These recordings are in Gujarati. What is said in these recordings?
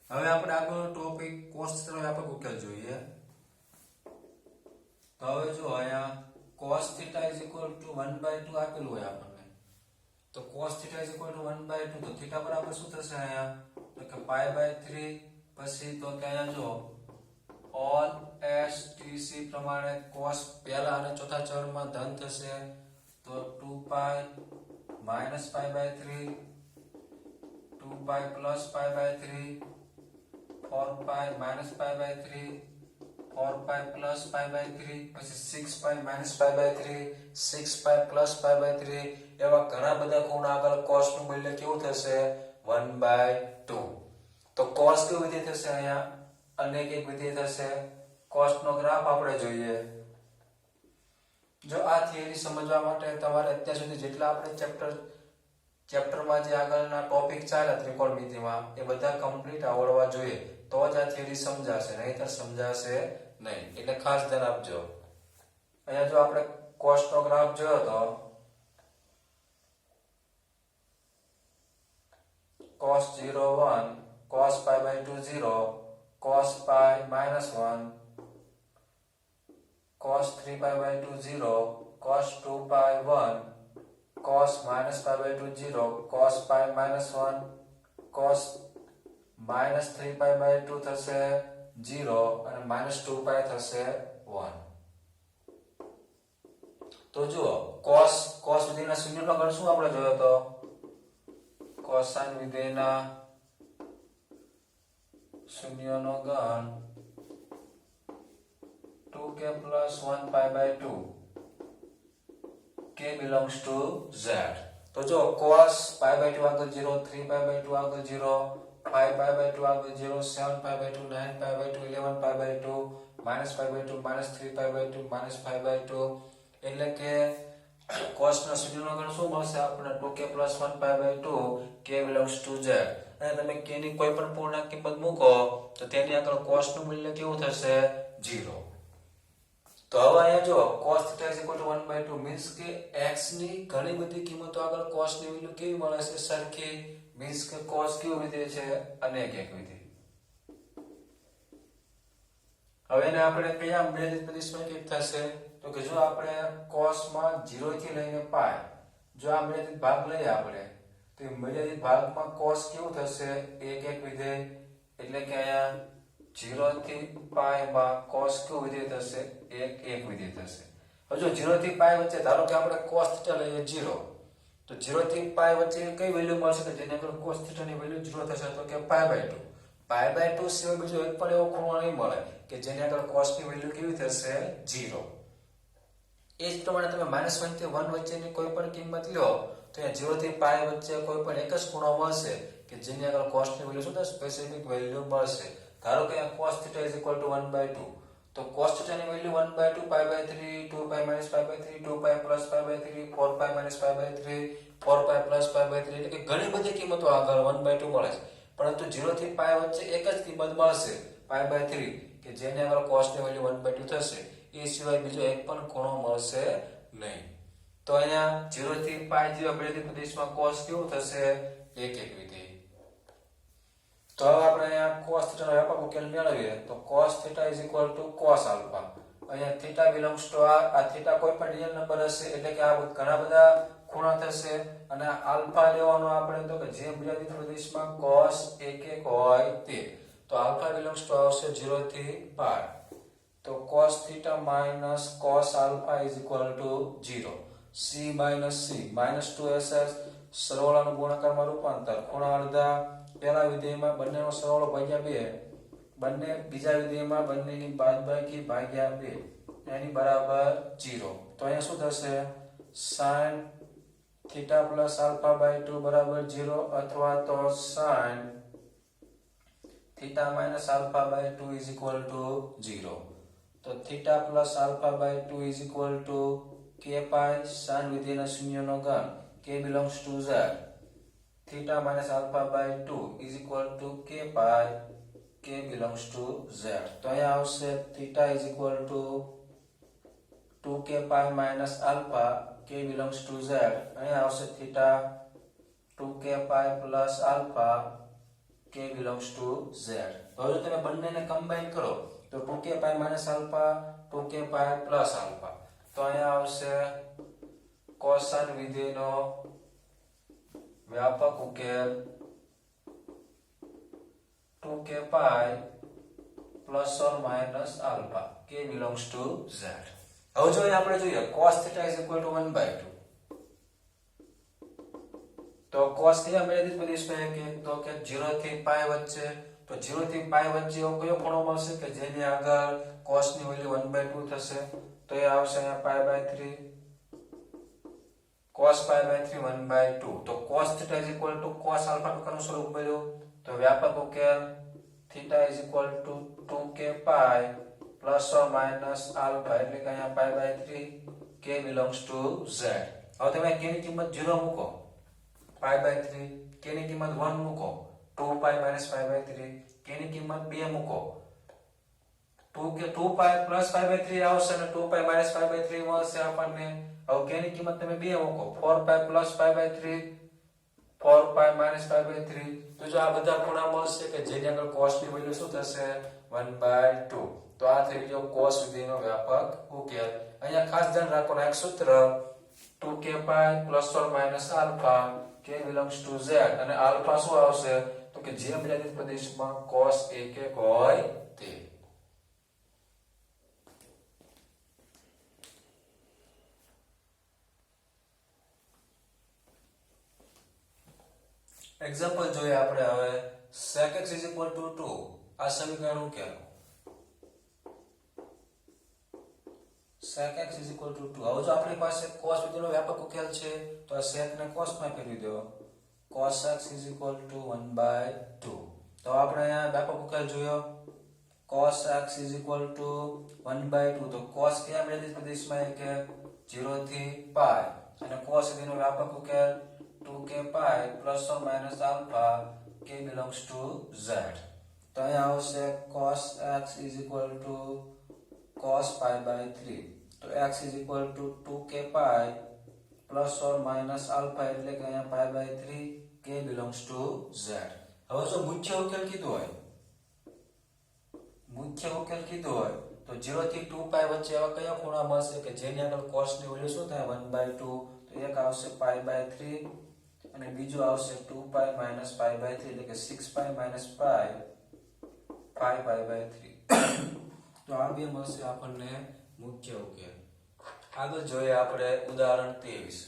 હવે આપણે આગળનો ટોપિક કોસ થીટાનો વ્યાપક ઉકેલ જોઈએ. તો હવે જો અહીંયા cos theta is equal to 1/2 આપેલું હોય આપણને. તો cos theta is equal to 1/2 તો થીટા બરાબર શું થશે અહીંયા? તો કે pi/3 પછી તો કે અહીંયા જો all s t c પ્રમાણે cos પહેલા અને ચોથા ચલમાં ધન થશે તો 2 pi -pi/3 2 pi +pi/3 4 pi -pi/3 4 pi +pi/3 પછી 6 pi -pi/3 6 pi +pi/3 એવા ઘણા બધા ખૂણા આગળ cos નું મૂલ્ય કેવું થશે 1/2. તો cos કેવું વિધેય થશે અહીંયા અનેક એક વિધેય થશે. cos નો ગ્રાફ આપણે જોઈએ. જો આ થિયરી સમજવા માટે તમારે અત્યાર સુધી જેટલા આપણે ચેપ્ટરમાં જે આગળના ટોપિક ચાલ્યા ત્રિકોણમિતિમાં એ બધા કમ્પ્લીટ આવડવા જોઈએ તો જ આ થિયરી સમજાશે, નહીંતર સમજાશે નહીં. એટલે ખાસ ધ્યાન આપજો. અહીંયા જો આપણે cos નો ગ્રાફ જોયો તો cos 0 1 cos pi/2 0 cos pi -1 cos 3pi/2 0 cos 2pi 1 cos -pi/2 0 cos pi -1 cos -3pi/2 થશે 0 અને -2pi થશે 1. તો જુઓ cos વિધેયના શૂન્યનો ગણ શું આપણે જોયો તો cosine વિધેયના શૂન્યનો ગણ 2k + 1pi/2 k belongs to z. તો જો cos pi/2 આગળ 0 3pi/2 આગળ 0 5pi/2 આગળ 0 7pi/2 9pi/2 11pi/2 -pi/2 -3pi/2 -pi/2 એટલે કે cos ના શૂન્યનો ગણ શું મળશે આપણને 2k + 1pi/2 k belongs to z. અને તમે k ની કોઈ પણ પૂર્ણાંક કિંમત મૂકો તો તેની આગળ cos નું મૂલ્ય કેવું થશે 0. તો હવે અહીંયા જો cos θ = 1/2 મીન્સ કે x ની ઘણી બધી કિંમતો આગળ cos ની વેલ્યુ કેવી મળે છે સરખી. મીન્સ કે cos કેવું વિધેય છે અનેક એક વિધેય. હવે એને આપણે કયા મર્યાદિત પ્રદેશમાં કેવી થશે તો કે જો આપણે cos માં 0 થી લઈને π જો આ મર્યાદિત ભાગ લઈએ આપણે તો એ મર્યાદિત ભાગમાં cos કેવું થશે એક એક વિધેય. એટલે કે અહીંયા 0 થી π માં cos કેવું વિધેય થશે એક એક વિધેય થશે. હવે જો 0 થી π વચ્ચે ધારો કે આપણે cos θ લઈએ 0 તો 0 થી π વચ્ચે કઈ વેલ્યુ મળશે કે જેને આપણે cos θ ની વેલ્યુ 0 થશે તો કે pi/2. pi/2 સિવાય બીજો એક પણ એવો ખૂણો નહીં મળે કે જેને આગળ cos ની વેલ્યુ કેવી થશે 0. એ જ પ્રમાણે તમે -1 થી 1 વચ્ચેની કોઈ પણ કિંમત લ્યો તો અહીંયા 0 થી π વચ્ચે કોઈ પણ એક જ ખૂણો મળશે કે જેની આગળ cos ની વેલ્યુ શું થશે સ્પેસિફિક વેલ્યુ મળશે. ધારો કે અહીંયા cos θ = 1/2 તો cos θ ની value 1/2 pi/3 2 pi -pi/3 2 pi +pi/3 4 pi -pi/3 4 pi +pi/3 એટલે કે ઘણી બધી કિંમતો આગળ 1/2 મળે છે. પરંતુ 0 થી π વચ્ચે એક જ કિંમત મળશે pi/3 કે જેને આગળ cos ની વેલ્યુ 1/2 થશે. એ સિવાય બીજો એક પણ ખૂણો મળશે નહીં. તો અહીંયા 0 થી π જેવા મર્યાદિત પ્રદેશમાં cos કેવું થશે એક એક વિધેય. તો હવે આપણે અહીંયા cos θ નો વ્યાપક ઉકેલ મેળવીએ તો cos θ = cos α. અહીંયા θ belongs to આ θ કોઈ પણ રિયલ નંબર હશે એટલે કે આ ઘણા બધા ખૂણા થશે અને આલ્ફા લેવાનો આપણે તો કે જે મર્યાદિત પ્રદેશમાં cos એક એક હોય તે. તો આલ્ફા belongs to આવશે 0 થી π. તો cos θ - cos α = 0. c - c -2ss સરવાળાનું ગુણાકારમાં રૂપાંતર ખૂણા અડધા પહેલા વિધેયમાં બંનેનો સરવાળો ભાગ્યા 2 બંને બીજા વિધેયમાં બંનેની બાદબાકી ભાગ્યા 2 એની બરાબર 0. તો અહીંયા શું થશે sin θ + α/2 બરાબર 0 અથવા તો sin θ - α/2 = 0. તો θ + α/2 = k π sin વિધેયના શૂન્યનો ગણ k belongs to z. θ - α/2 = k π k belongs to z. તો અહીંયા આવશે θ = 2k π - alpha k belongs to z. અહીંયા આવશે θ 2k π + alpha k k belongs to z. હવે જો તમે બંનેને કમ્બાઈન કરો તો 2k pi minus alpha 2k pi plus alpha તો અહીંયા આવશે કોસાઇન વિધેયનો વ્યાપક ઉકેલ 2k pi plus or minus alpha k belongs to z. હવે જો આપણે જોઈએ cos theta is equal to 1/2 તો cos થીટા મેળવી પ્રદેશમાં કે તો કે 0 થી પાઈ વચ્ચે તો 0 થી પાઈ વચ્ચે એવો કયો ખૂણો મળશે કે જેની આગળ cos ની વેલ્યુ 1/2 થશે તો એ આવશે અહીંયા pi/3 cos pi/3 1/2 તો cos theta is equal to cos alpha નું સ્વરૂપ મળ્યું તો વ્યાપક ઉકેલ theta is equal to 2k pi plus or minus alpha એટલે કે અહીંયા pi/3 k belongs to z. હવે તમે k ની કિંમત 0 મૂકો pi/3 k ની કિંમત 1 મૂકો 2 pi minus pi/3 k ની કિંમત 2 મૂકો 2 pi plus pi/3 આવશે અને 2 pi minus pi/3 મળશે આપણને. હવે k ની કિંમત તમે 2 મૂકો 4 pi plus pi/3 4 pi minus pi/3 તો જો આ બધા ખૂણા મળશે કે જેની આગળ cos ની વેલ્યુ શું થશે 1/2 તો આ થઈ ગયો cos વિધેયનો વ્યાપક ઉકેલ. અહીંયા ખાસ ધ્યાન રાખવાનું એક સૂત્ર 2k pi plus or minus alpha k belongs to z અને આલ્ફા શું આવશે તો કે જે મર્યાદિત પ્રદેશમાં cos 1 હોય તે. એક્ઝામ્પલ જોઈએ આપણે હવે sec x is equal to 2 આ સમીકરણ ઉકેલો sec x is equal to 2. હવે જો આપણી પાસે cos વિધેયનો વ્યાપક ઉકેલ છે તો આ sec ને cos માં ફેરવી દો cos x is equal to 1/2 તો આપણે અહીંયા વ્યાપક ઉકેલ જોયો cos x is equal to 1/2 તો cos કયા મર્યાદિત પ્રદેશમાં કે 0 થી pi અને cos વિધેયનો વ્યાપક ઉકેલ 2k pi plus or minus alpha k belongs to z તો અહીંયા આવશે cos x is equal to cos pi/3 તો x is equal to 2k pi plus or minus alpha એટલે કે અહીંયા pi/3 k belongs to z. હવે જો મુખ્ય ઉકેલ કીધું હોય તો 0 થી 2 pi વચ્ચે આવા કયા ખૂણા મળશે કે જેની આગળ cos ની વેલ્યુ શું થાય 1/2 તો એક આવશે pi/3 અને બીજું આવશે 2 pi minus pi/3 એટલે કે 6 pi minus pi pi/3 તો આ બે મળશે આપણને મુખ્ય ઉકેલ. આગળ જોઈએ આપણે ઉદાહરણ 23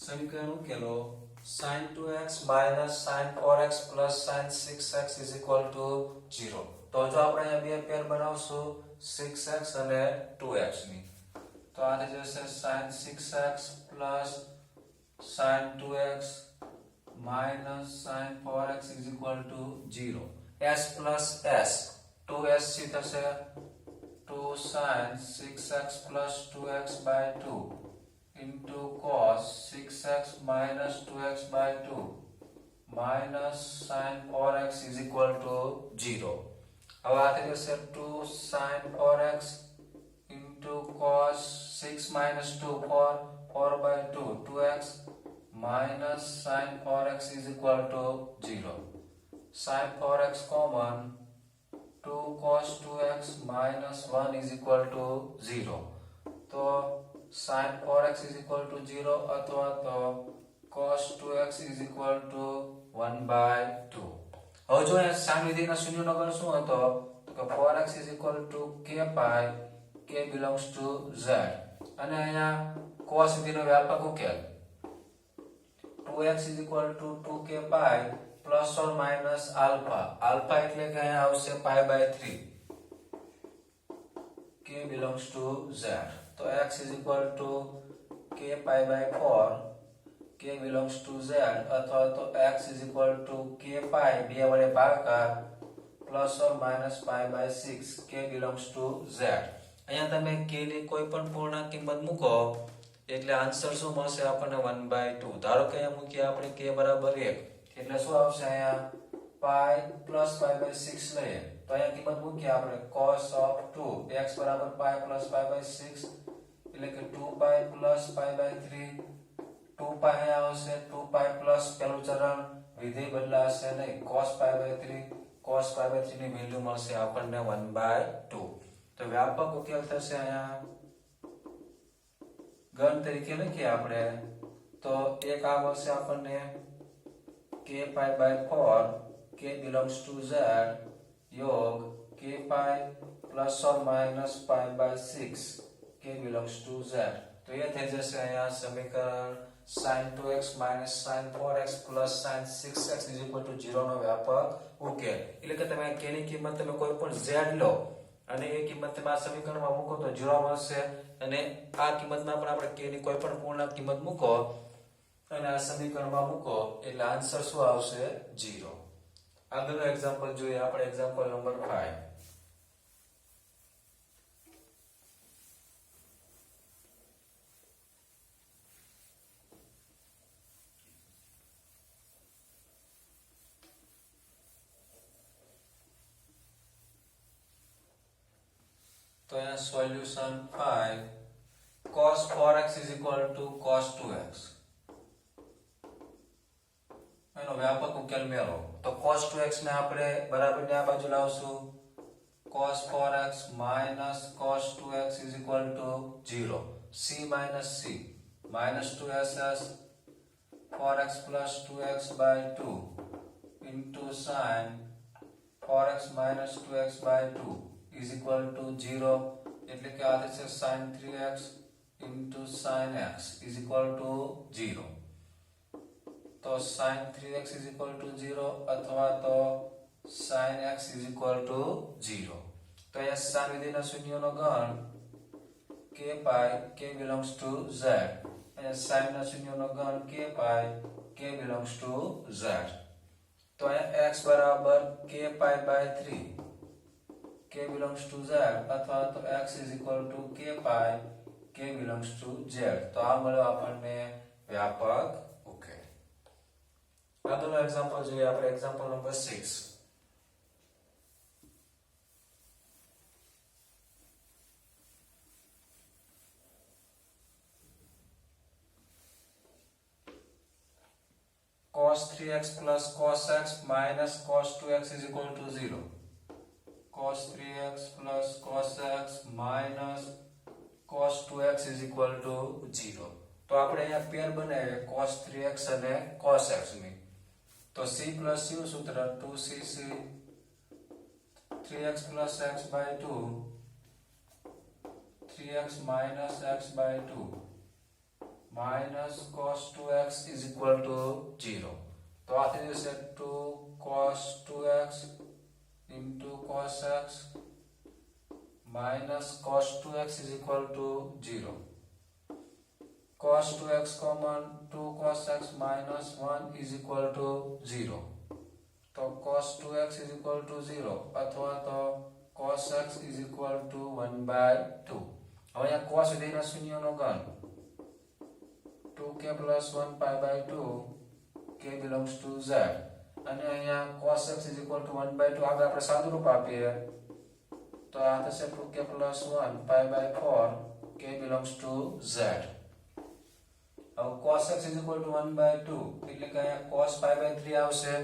સમીકરણ ઉકેલો sin 2x minus sin 4x plus sin 6x is equal to 0 તો જો આપણે અહીંયા બે પેર બનાવશું 6x અને 2x ની તો આ થઈ જશે sin 6x plus sin 2x minus sin 4x is equal to 0 s plus s 2s થશે 2 sin 6x plus 2x by 2 into cos 6x minus 2x by 2 minus sin 4x is equal to 0. હવે આ થઈ જશે 2 sin 4x into cos 6 minus 2 4 by 2 2x minus sin 4x is equal to 0. Sin 4x common 2 cos 2x minus 1 is equal to 0. तो sin 4x is equal to 0 अथवा तो cos 2x is equal to 1/2. હવે જો sin વિધેયના શૂન્યનો ગણ શું હતો તો કે 4x is equal to k pi k belongs to z અને અહીંયા cos વિધેયનો વ્યાપક ઉકેલ 2x is equal to 2k pi plus or minus alpha alpha એટલે કે અહીંયા આવશે pi/3 k belongs to z તો x is equal to k pi/4 k belongs to z અથવા તો x is equal to k pi બે વડે ભાગાકાર plus or minus pi/6 k belongs to z. અહીંયા તમે k ની કોઈ પણ પૂર્ણાંક કિંમત મૂકો એટલે આન્સર શું મળશે આપણને 1/2 ધારો કે અહીંયા મૂકીએ આપણે k બરાબર 1 એટલે શું આવશે અહીંયા pi plus pi/6 લઈએ તો અહીંયા કિંમત મૂકીએ આપણે cos of 2 x બરાબર pi plus pi/6 એટલે કે 2 pi plus pi/3 2 2 પાઈ અહીંયા આવશે 2 પાઈ પ્લસ પહેલું ચરણ વિધેય બદલાશે નહીં cos pi by 3 cos pi by 3 ની વેલ્યુ મળશે આપણને 1/2 તો વ્યાપક ઉકેલ થશે અહીંયા ઘન તરીકે લખીએ આપણે તો એક આ મળશે આપણને k pi by 4 k belongs to z योग k पाई प्लस और minus pi by 6 k belongs to z तो ये થઈ જશે અહીંયા સમીકરણ sin 2x sin 4x sin 6x 0 નો વ્યાપક ઉકેલ એટલે કે તમે k ની કિંમત તમે કોઈ પણ z લો અને એ કિંમત તમે આ સમીકરણમાં મૂકો તો 0 મળશે અને આ કિંમતમાં પણ આપણે k ની કોઈ પણ પૂર્ણાંક કિંમત મૂકો અને આ સમીકરણમાં મૂકો એટલે આન્સર શું આવશે 0 આગળનો એક્ઝામ્પલ જોઈએ આપણે એક્ઝામ્પલ નંબર 5 तो यहाँ solution 5 cos 4x is equal to cos 2x એનો વ્યાપક ઉકેલ મેળવો તો cos 2x ને આપણે બરાબરની આ બાજુ લાવશું cos 4x minus cos 2x is equal to 0 c minus c minus 2ss 4x plus 2x by 2 into sin 4x minus 2x by 2 is equal to 0 એટલે કે આ થશે sin 3x into sin x is equal to 0 तो sin 3x is equal to 0 अथवा तो sin x is equal to 0 तो यह sin विधिना शून्यों गण k pi k belongs to z અને sin ના શૂન્યોનો ગણ k pi k belongs to z તો અહીંયા x બરાબર k pi by 3 k belongs to z अथवा तो x is equal to k pi k belongs to z तो આ મળ્યો આપણને વ્યાપક ઉકેલ આગળનો એક્ઝામ્પલ જોઈએ આપણે example number 6 cos 3x plus cos x minus cos 2x is equal to 0 cos 3x plus cos x minus cos 2x is equal to 0 तो આપણે અહીંયા પેર બનાવીએ cos 3x અને cos x ની तो c plus u सूत्र 2cc 3x plus x by 2 3x minus x by 2 minus cos 2x is equal to 0 तो आ थी जैसे 2 cos 2x into cos x minus cos 2x is equal to 0 cos 2x common 2 cos x minus 1 is equal to 0 तो cos 2x is equal to 0 अथवा तो cos x is equal to 1/2 હવે અહીંયા cos વિધેયના શૂન્યનો ગણ 2k plus 1 pi by 2 k belongs to z અને અહીંયા cos x is equal to 1/2 આગળ આપણે સાદું રૂપ આપીએ તો આ થશે 2k plus 1 pi by 4 k belongs to z अब cos x is equal to 1/2 એટલે કે અહીંયા cos pi by 3 આવશે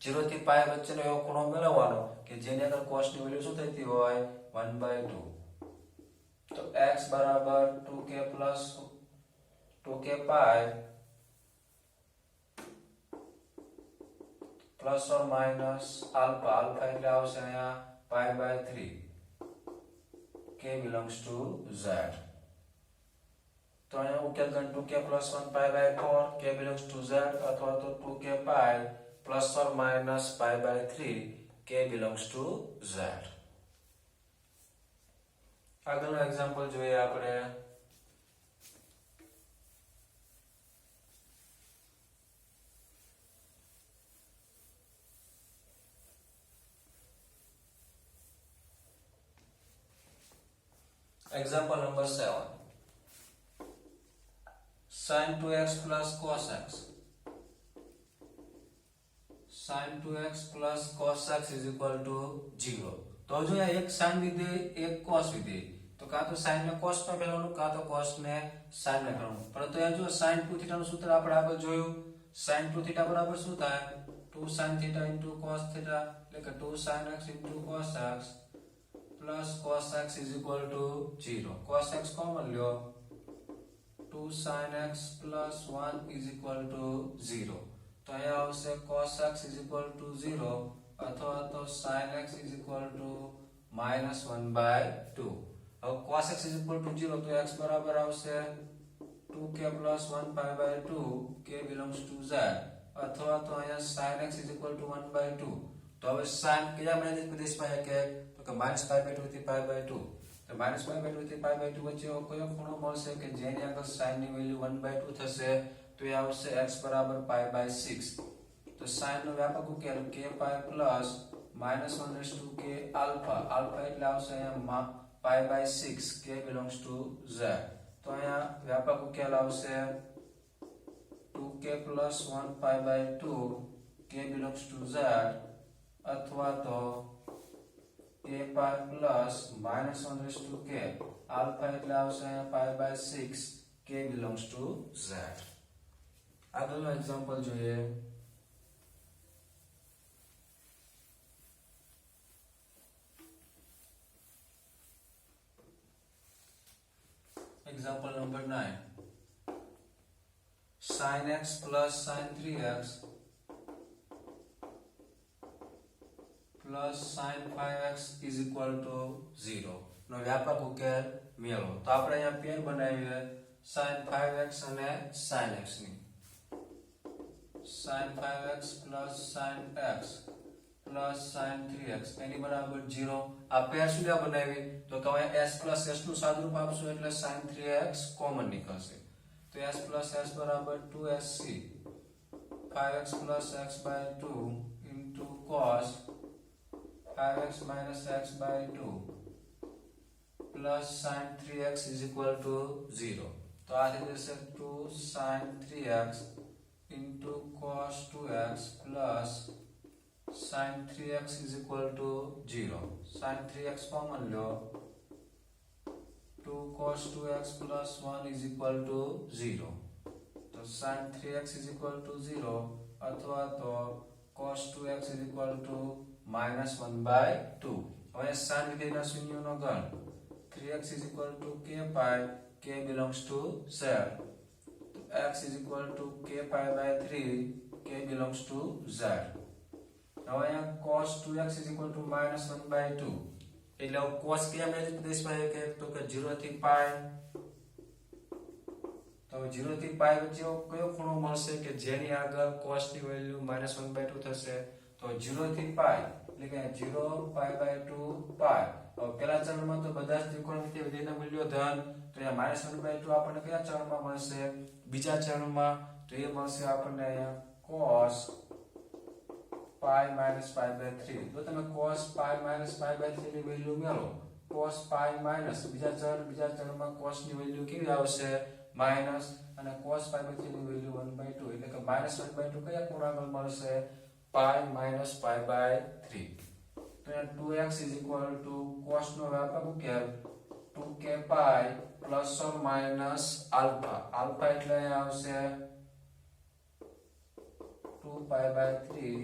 0 થી pi વચ્ચેનો એવો ખૂણો મેળવવાનો કે જેની અંદર cos ની વેલ્યુ શું થતી હોય 1/2 તો x બરાબર 2k plus 2k pi plus or minus alpha alpha એટલે આવશે અહીંયા pi by 3 k belongs to z तो અહીંયા ઉકેલ ગણ 2k plus 1 pi by 4 k belongs to z अथवा तो 2k pi plus or minus pi by 3 k belongs to z આગળનો એક્ઝામ્પલ જોઈએ આપણે Example number 7 sin 2x plus cos x sin 2x plus cos x is equal to 0 तो जो है एक sin विधेय एक cos विधेय तो કાં તો sin ને cos માં ફેરવવાનું, કાં તો cos ને sin માં ફેરવવાનું. પરંતુ અહીંયા જો sin 2 θ નું સૂત્ર આપણે આગળ જોયું. sin 2 θ બરાબર શું થાય? 2 sin θ into cos θ, એટલે કે 2 sin x into cos x plus cos x is equal to 0. cos x common લ્યો, 2 sin x plus 1 is equal to 0. તો અહીંયા આવશે cos x is equal to 0 અથવા તો sin x is equal to -1/2. હવે cos x is equal to 0 તો x બરાબર આવશે 2k plus 1/2, k belongs to z, અથવા તો અહીંયા sin x is equal to 1/2. તો હવે sin કયા મર્યાદિત પ્રદેશમાં છે તો કે -π/2 થી π/2. તો -π/2 થી π/2 વચ્ચે કયો ખૂણો મળશે કે જેની આગળ sin ની વેલ્યુ 1/2 થશે તો એ આવશે x બરાબર π/6. તો sin નો વ્યાપક ઉકેલ k π plus -1/k alpha. Alpha એટલે આવશે અહીંયા π/6, k belongs to z. તો અહીંયા વ્યાપક ઉકેલ આવશે 2k plus 1/2, k belongs to z, અથવા તો k π plus -1/k આલ્ફા એટલે આવશે અહીંયા π/6, k belongs to z. આગળનું એક્ઝામ્પલ જોઈએ. Example number 9. Sin x plus sin 3x plus sin 5x is equal to 0. નો વ્યાપક ઉકેલ મેળવો. તો આપણે અહીંયા પેર બનાવીએ sin 5x અને sin x ની. sin 5x plus sin x plus sin 3x એની બરાબર 0. આ પેર શું બનાવી તો કે અહીંયા s plus s નું સાદુરૂપ આપશું એટલે sin 3x કોમન નીકળશે. તો s plus s બરાબર 2sc 5x plus x by 2 into cos 5x minus x by 2 plus sin 3x is equal to 0. તો આ થઈ જશે 2 sin 3x into cos 2x plus sin 3x is equal to 0. sin 3x common low, 2 cos 2x plus 1 is equal to 0. तो sin 3x is equal to 0 अथवा तो cos 2x is equal to -1/2. હવે sin વિધેયના શૂન્યનો ગણ 3x is equal to k pi, k belongs to z. तो x is equal to k pi by 3, k belongs to z. હવે અહીંયા cos 2x is equal to -1/2. એટલે cos કયા મર્યાદિત પ્રદેશમાં છે તો કે 0 થી π. તો 0 થી π વચ્ચે કયો ખૂણો મળશે કે જેની આગળ cos ની વેલ્યુ -1/2 થશે તો 0 થી π એટલે કે 0 π/2 π. હવે પહેલા ચરણમાં તો બધા જ ત્રિકોણમિતિય વિધેયના મૂલ્યો ધન, તો અહીંયા -1/2 આપણને કયા ચરણમાં મળશે બીજા ચરણમાં તો એ મળશે આપણને અહીંયા cos pi minus pi by 3. તો તમે cos pi minus pi by 3 ની વેલ્યુ મેળવો. cos pi minus બીજા ચરણમાં cos ની વેલ્યુ કેવી આવશે માઈનસ, અને cos pi by 3 ની વેલ્યુ 1/2 એટલે કે -1/2 કયા ખૂણા આગળ મળશે pi minus pi by 3. તો અહીંયા 2x is equal to cos નો વ્યાપક ઉકેલ 2k pi plus or minus alpha. alpha એટલે અહીંયા આવશે 2 pi by 3,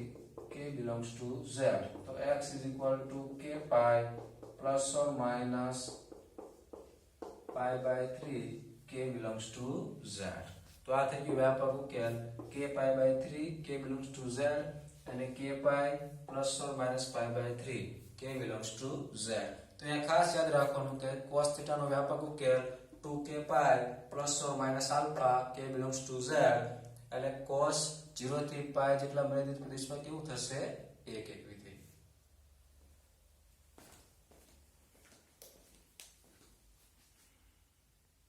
k belongs to z. तो x is equal to k pi plus or minus pi by 3, k belongs to z. तो આ થઈ ગયું વ્યાપક ઉકેલ k pi by 3, k belongs to z, અને k pi plus or minus pi by 3, k belongs to z. તો અહીંયા ખાસ યાદ રાખવાનું કે cos θ નો વ્યાપક ઉકેલ 2k pi plus or minus alpha, k belongs to z, એટલે cos 0 થી π જેટલા મર્યાદિત પ્રદેશમાં કેવું થશે એક એક